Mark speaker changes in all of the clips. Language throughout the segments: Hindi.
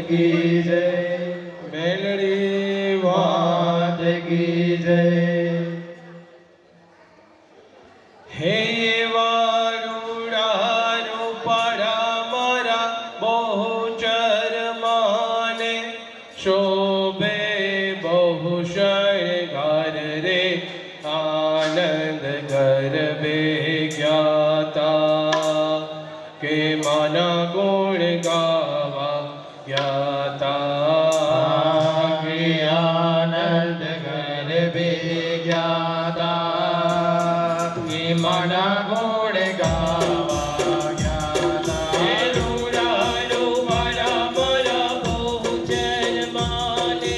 Speaker 1: की जय, मेलड़ी मात की जय। हे वारुडारू परा मरा बहुचर माने, शोभे बहु शृंगार रे, आनंद गरबे ज्ञाता, के माना गुण गावा ज्ञाता,
Speaker 2: के आनंद गरबे ज्ञाता, के मना गुण गावा ज्ञाता।
Speaker 1: रूडारू परा मरा बहुचर माने,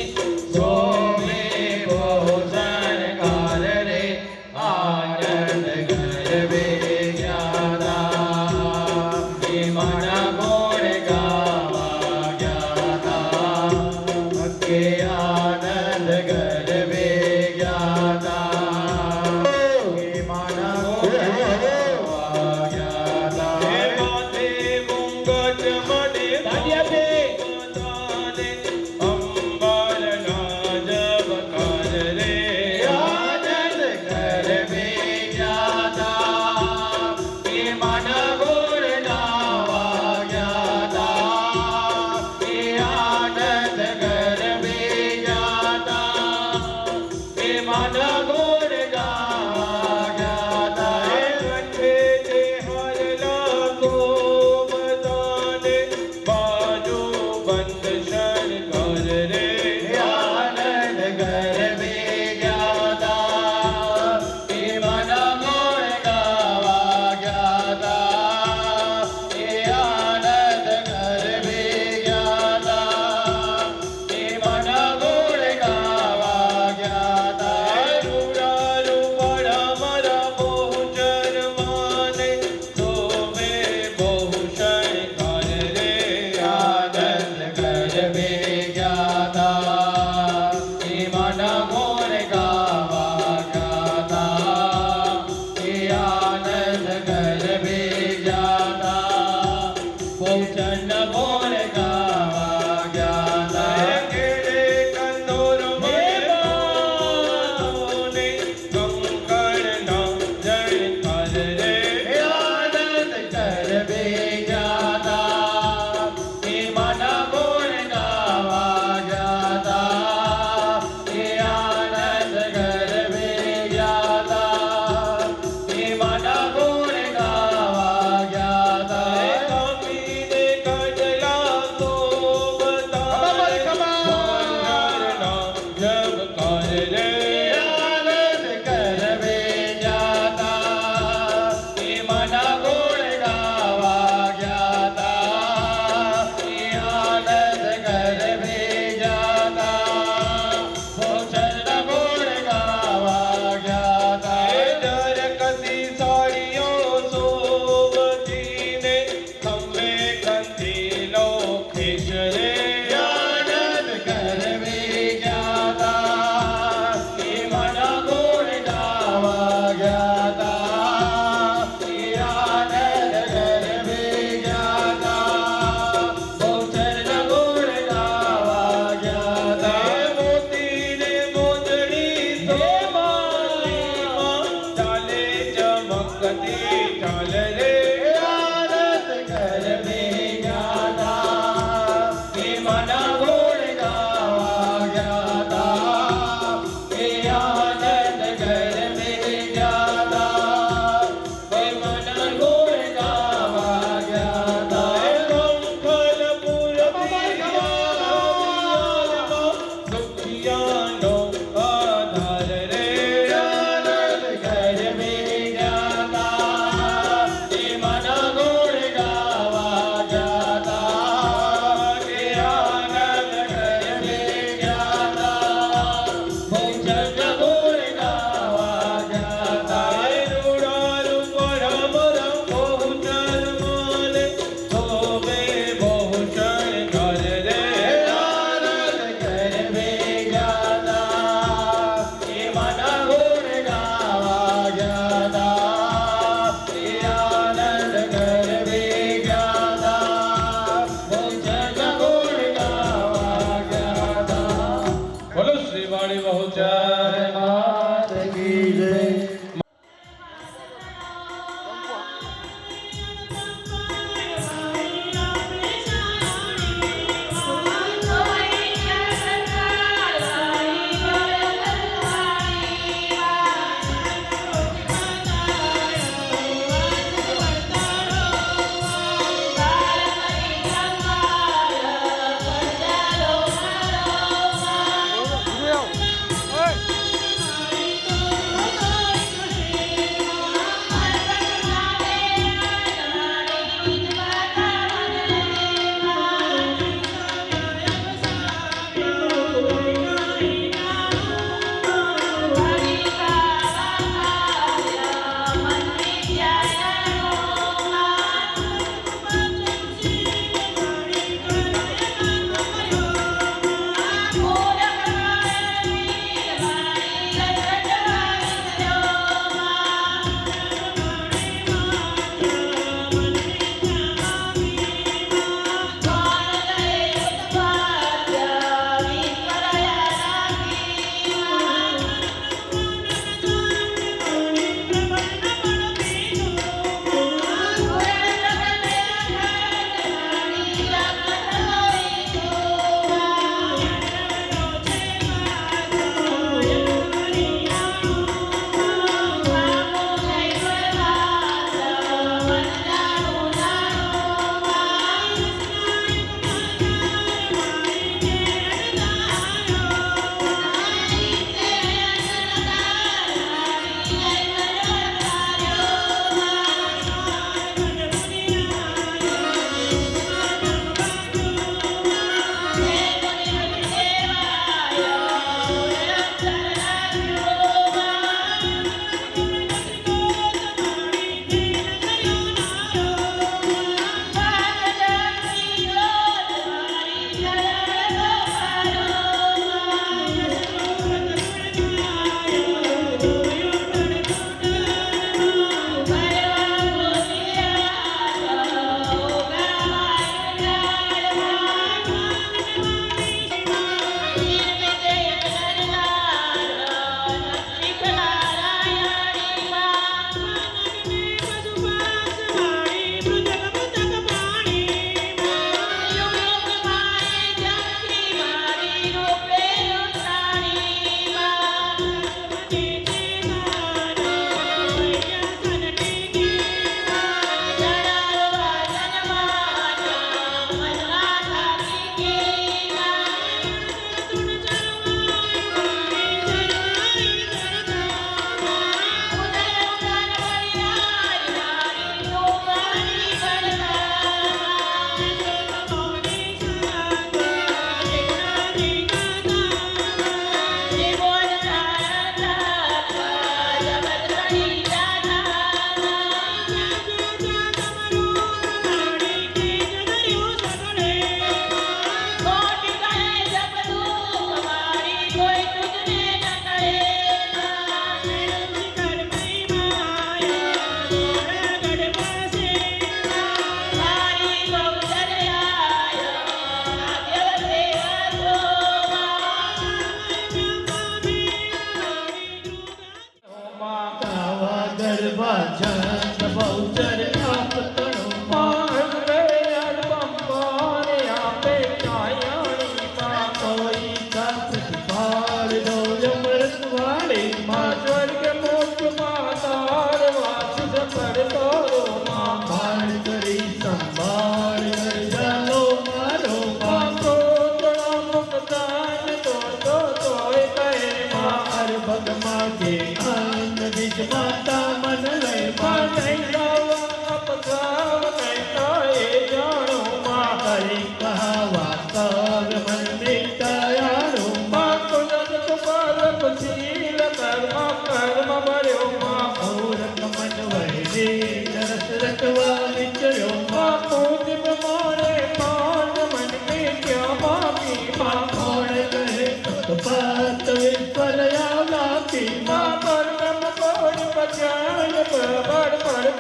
Speaker 2: शोभे बहु शृंगार रे, आनंद गरबे ज्ञाता, के मना गुण गावा ज्ञाता, के आनंद गरबे ज्ञाता, के मना गुण गावा ज्ञाता।
Speaker 1: हे माथे मुंगट मणे दाने, अंबर नाजब कर रे,
Speaker 2: आनंद गरबे ज्ञाता, के मन गुण गावा ज्ञाता, के आनंद गरबे ज्ञाता, के मन गुण गावा ज्ञाता।
Speaker 1: कंठे जे हर लाखो बताने,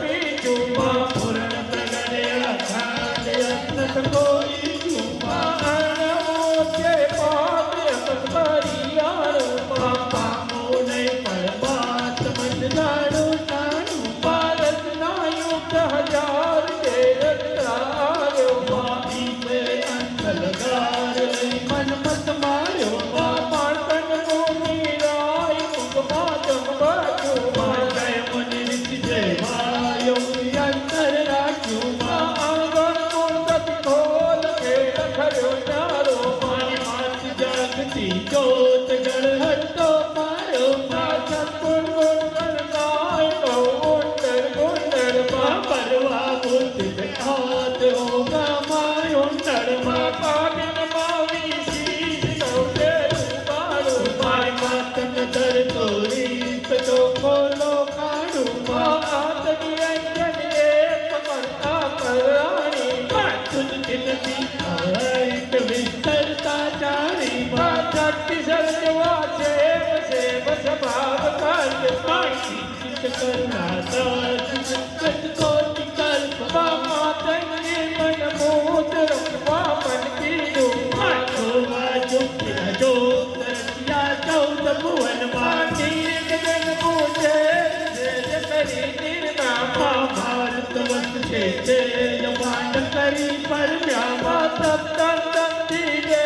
Speaker 1: पीछू मां पूर्ण प्रगटे अखांड यत्न कोई चूमा अनमोचे पाद परियारो मां पामो नहीं परमात्मन जाणो जाणो भारत नायुक्त हजार के रत्नारो मां से अंत लगार मन मत मारो मां मातन भूमि राय मुखमा जमबाजो मां जय मुनि ऋषि जय वायो अंतर राजो मां आंगन मुंडत खोल के रखो चारो मारी मात जागती जोत गण हटो मारो मां सतगुण गुण गणनाय तो उंडर गुंडर मां परवा बुद्धि हाथ होगा मां उंडर मां पाविन मावी शीश नौटे मारो मारी मातन दर तोरी तो खोलो काढ़ू मां आतनी अंजन एक करता कराणी मां तुझ गिनती आयत विस्तरता चारी मां शक्ति सर्जवा सेव स्वभाव कार्य मासी चित करुणा दास सत कोटि कल्प मां तंगे मन मोद रखवा मन की दो मां शोभा जुक्त जो तरसिया चौद भुवन मां तीर गगन पूजे करी निर्मा मां भारत वस्त से यमान करी पर म्यामा तब तक दीजे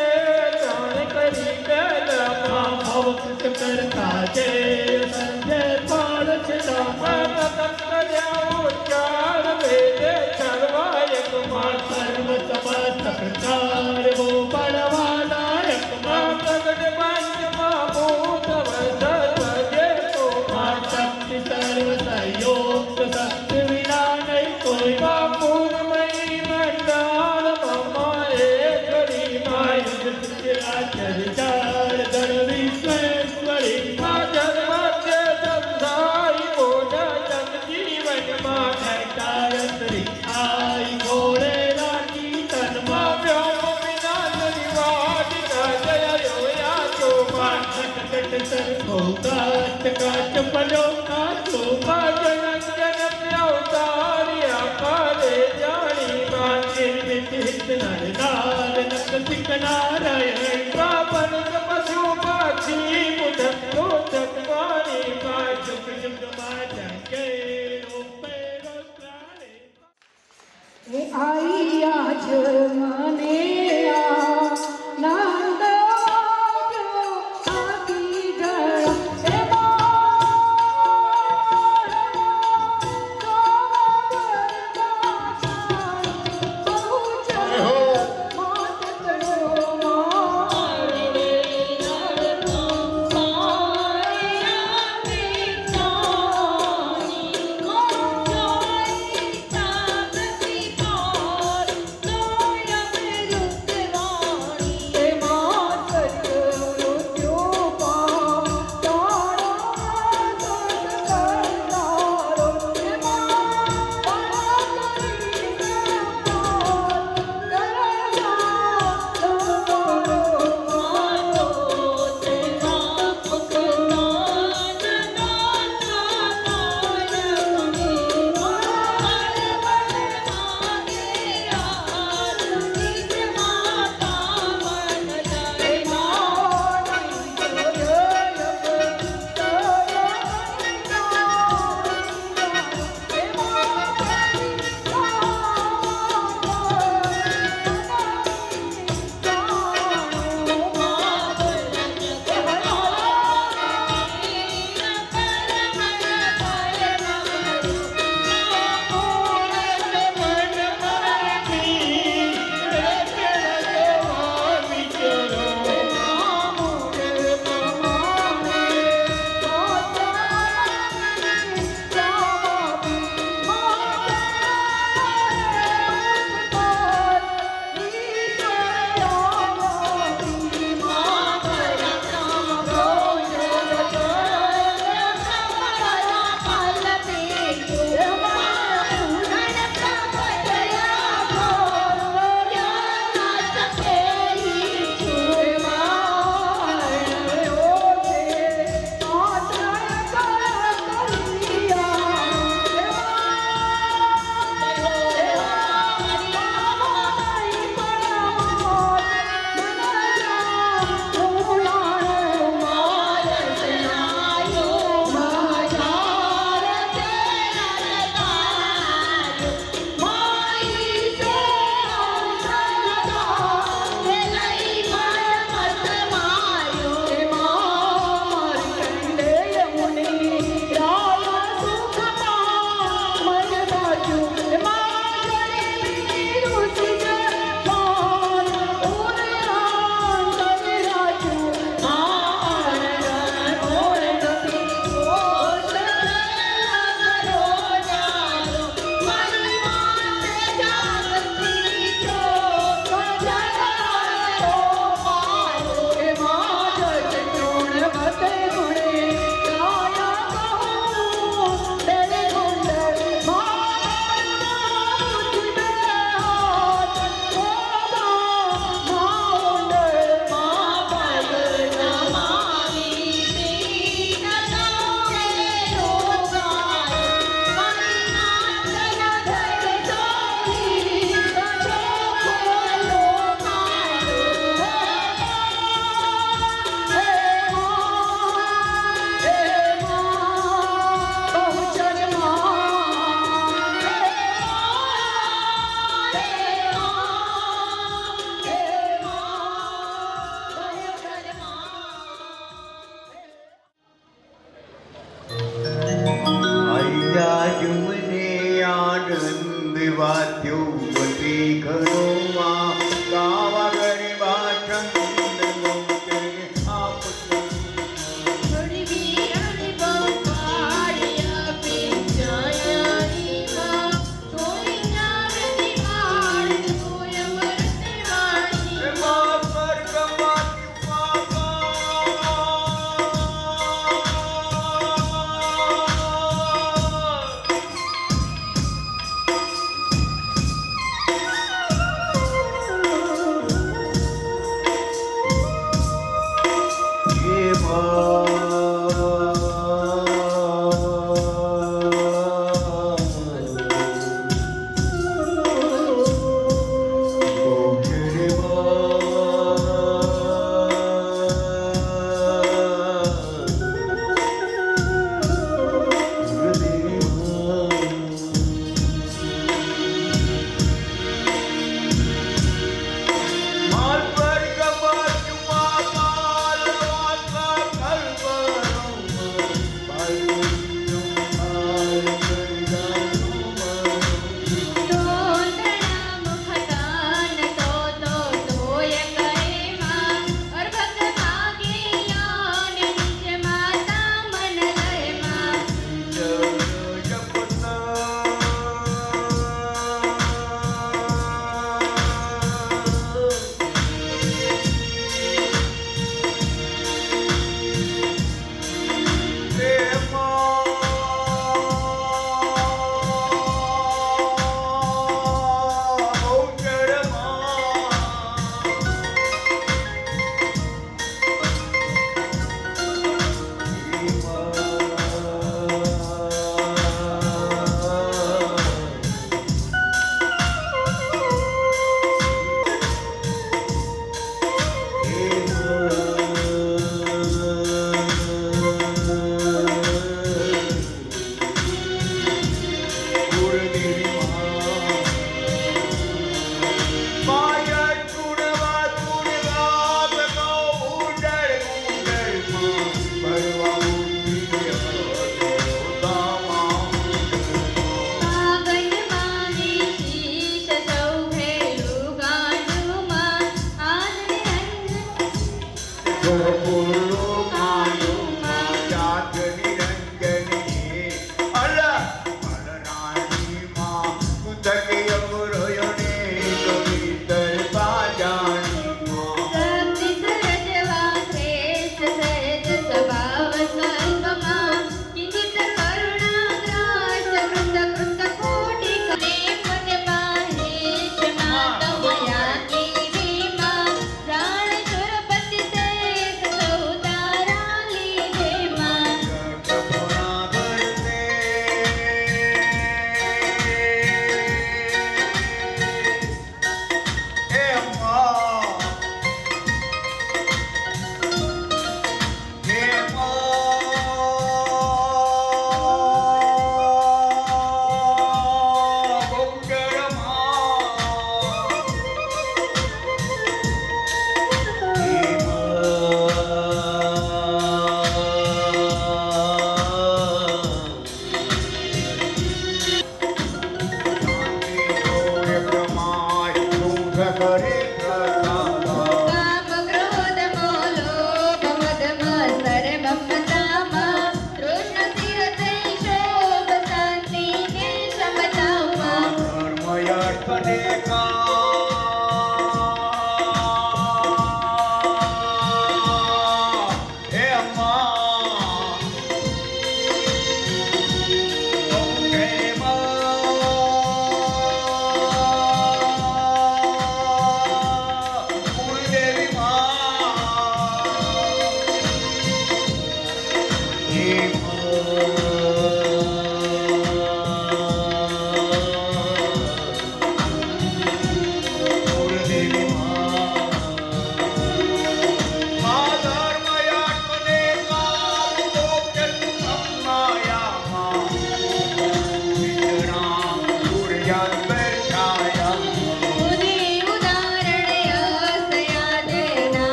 Speaker 1: जान करी गला मां भवकृत करता जय संजय पाल छदा तत्कर्या उच्चार वेद सर्वायक मां सर्व समस्त प्रकार वो बड़वानायक मां प्रगट पंच महाभूत सर्व जय को मां शक्ति सर्व संयोग शक्ति विना नहीं कोई मां पूर्णमयी मंडाल ममाए करी मां युग आचर गण विश्वेश्वरी मां जन्मस्य संसारी बोझ जग जीवन मां गायत्री आई घोड़े रानी तन मां व्योम विनाश निवाटिका जय योया तो मां खटखट सर भोगात काट पलो काटो मां जनक जनक अवतारिया काले जानी मां निर्मित हित नर नार नक सिक नारायण रावण पशु पक्षी बुधक लोचक वाणी मां जुग जुग मां जंगे रूपे रोत्राणे
Speaker 3: हे आई आज माने आनंद आदि जड़ हे
Speaker 4: Thank you.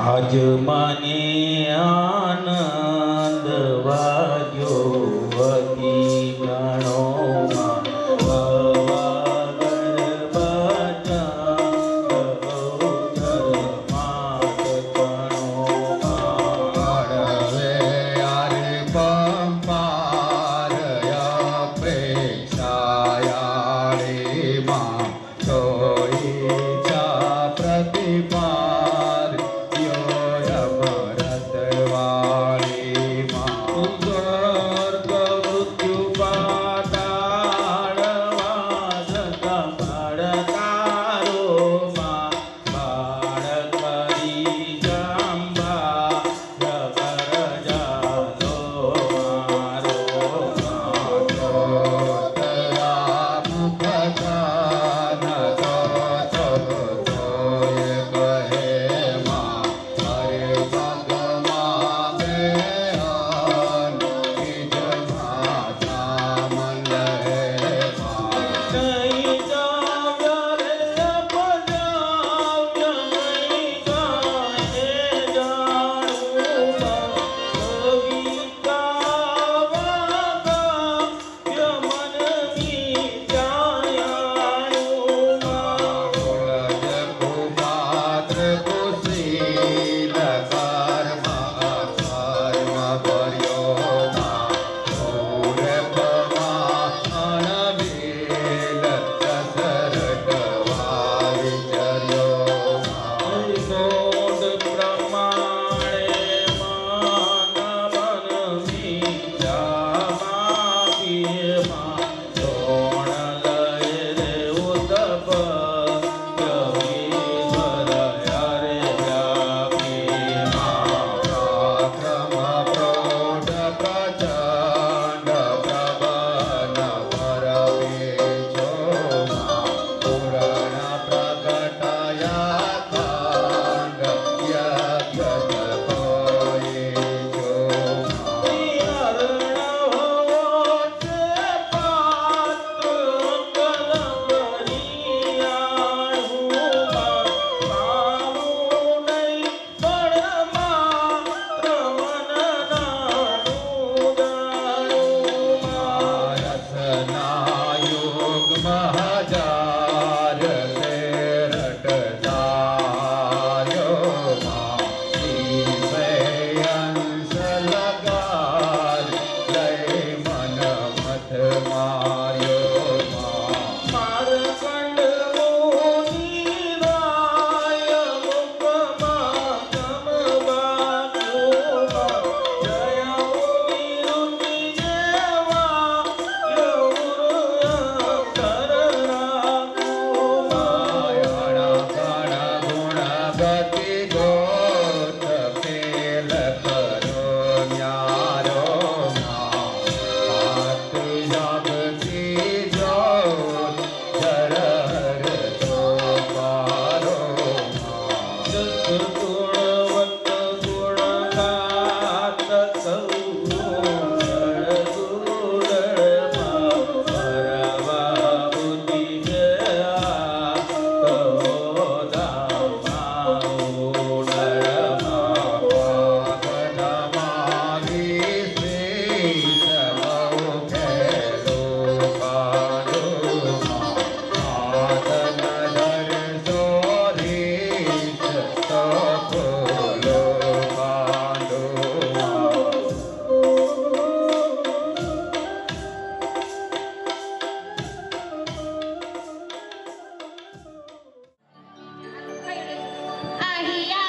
Speaker 1: આજ મને આનંદ વાગ્યો વતી ગણોમાં
Speaker 4: আহিয়া